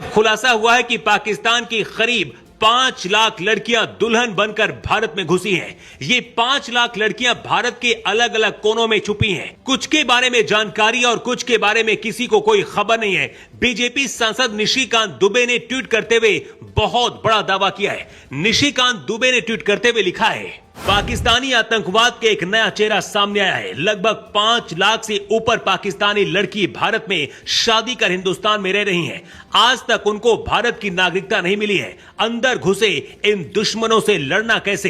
खुलासा हुआ है कि पाकिस्तान की करीब 5 लाख लड़कियां दुल्हन बनकर भारत में घुसी हैं। ये 5 लाख लड़कियां भारत के अलग अलग कोनों में छुपी हैं। कुछ के बारे में जानकारी और कुछ के बारे में किसी को कोई खबर नहीं है। बीजेपी सांसद निशिकांत दुबे ने ट्वीट करते हुए बहुत बड़ा दावा किया है। निशिकांत दुबे ने ट्वीट करते हुए लिखा है, पाकिस्तानी आतंकवाद के एक नया चेहरा सामने आया है। लगभग 5 लाख से ऊपर पाकिस्तानी लड़की भारत में शादी कर हिंदुस्तान में रह रही हैं। आज तक उनको भारत की नागरिकता नहीं मिली है। अंदर घुसे इन दुश्मनों से लड़ना कैसे?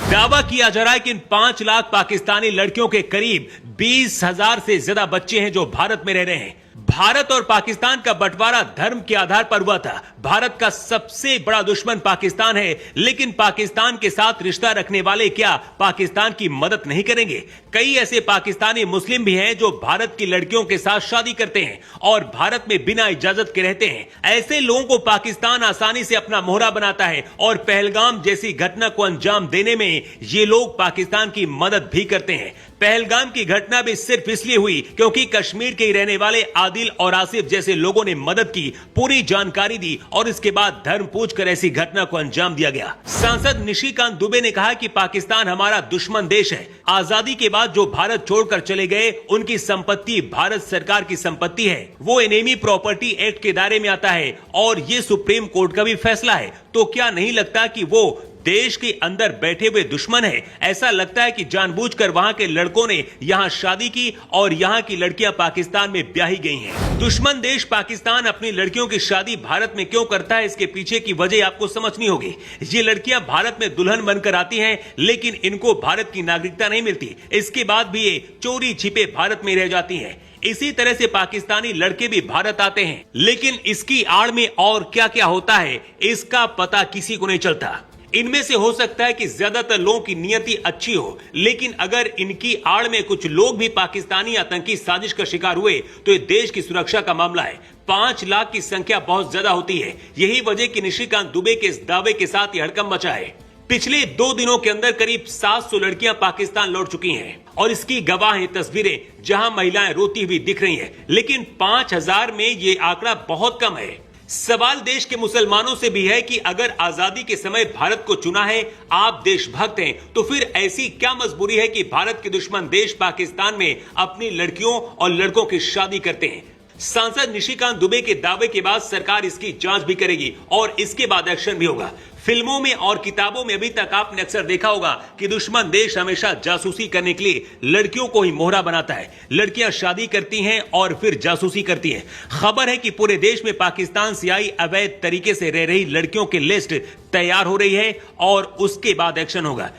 दावा किया जा रहा है कि इन 5 लाख पाकिस्तानी लड़कियों के करीब 20,000 से ज्यादा बच्चे हैं जो भारत में रह रहे हैं। भारत और पाकिस्तान का बंटवारा धर्म के आधार पर हुआ था। भारत का सबसे बड़ा दुश्मन पाकिस्तान है, लेकिन पाकिस्तान के साथ रिश्ता रखने वाले क्या पाकिस्तान की मदद नहीं करेंगे? कई ऐसे पाकिस्तानी मुस्लिम भी हैं जो भारत की लड़कियों के साथ शादी करते हैं और भारत में बिना इजाजत के रहते हैं। ऐसे लोगों को पाकिस्तान आसानी से अपना मोहरा बनाता है और पहलगाम जैसी घटना को अंजाम देने में ये लोग पाकिस्तान की मदद भी करते हैं। पहलगाम की घटना भी सिर्फ इसलिए हुई क्योंकि कश्मीर के रहने वाले आदिल और आसिफ जैसे लोगों ने मदद की, पूरी जानकारी दी और इसके बाद धर्म पूछकर ऐसी घटना को अंजाम दिया गया। सांसद निशिकांत दुबे ने कहा कि पाकिस्तान हमारा दुश्मन देश है। आजादी के बाद जो भारत छोड़कर चले गए उनकी संपत्ति भारत सरकार की संपत्ति है। वो एनेमी प्रॉपर्टी एक्ट के दायरे में आता है और ये सुप्रीम कोर्ट का भी फैसला है। तो क्या नहीं लगता कि वो देश के अंदर बैठे हुए दुश्मन है? ऐसा लगता है कि जानबूझकर वहां के लड़कों ने यहां शादी की और यहां की लड़कियां पाकिस्तान में ब्याही गई हैं। दुश्मन देश पाकिस्तान अपनी लड़कियों की शादी भारत में क्यों करता है, इसके पीछे की वजह आपको समझनी होगी। ये लड़कियां भारत में दुल्हन बनकर आती हैं, लेकिन इनको भारत की नागरिकता नहीं मिलती। इसके बाद भी ये चोरी छिपे भारत में रह जाती हैं। इसी तरह से पाकिस्तानी लड़के भी भारत आते हैं, लेकिन इसकी आड़ में और क्या क्या होता है इसका पता किसी को नहीं चलता। इनमें से हो सकता है कि ज्यादातर लोगों की नियति अच्छी हो, लेकिन अगर इनकी आड़ में कुछ लोग भी पाकिस्तानी आतंकी साजिश का शिकार हुए तो ये देश की सुरक्षा का मामला है। 5 लाख की संख्या बहुत ज्यादा होती है। यही वजह कि निशिकांत दुबे के इस दावे के साथ ये हड़कंप मचा है। पिछले 2 दिनों के अंदर करीब 700 लड़कियां पाकिस्तान लौट चुकी हैं और इसकी गवाह हैं तस्वीरें जहां महिलाएं रोती हुई दिख रही हैं। लेकिन 5000 में ये आंकड़ा बहुत कम है। सवाल देश के मुसलमानों से भी है कि अगर आजादी के समय भारत को चुना है, आप देशभक्त हैं, तो फिर ऐसी क्या मजबूरी है कि भारत के दुश्मन देश पाकिस्तान में अपनी लड़कियों और लड़कों की शादी करते हैं? सांसद निशिकांत दुबे के दावे के बाद सरकार इसकी जांच भी करेगी और इसके बाद एक्शन भी होगा। फिल्मों में और किताबों में अभी तक आपने अक्सर देखा होगा कि दुश्मन देश हमेशा जासूसी करने के लिए लड़कियों को ही मोहरा बनाता है। लड़कियां शादी करती हैं और फिर जासूसी करती हैं। खबर है कि पूरे देश में पाकिस्तान से आई अवैध तरीके से रह रही लड़कियों की लिस्ट तैयार हो रही है और उसके बाद एक्शन होगा।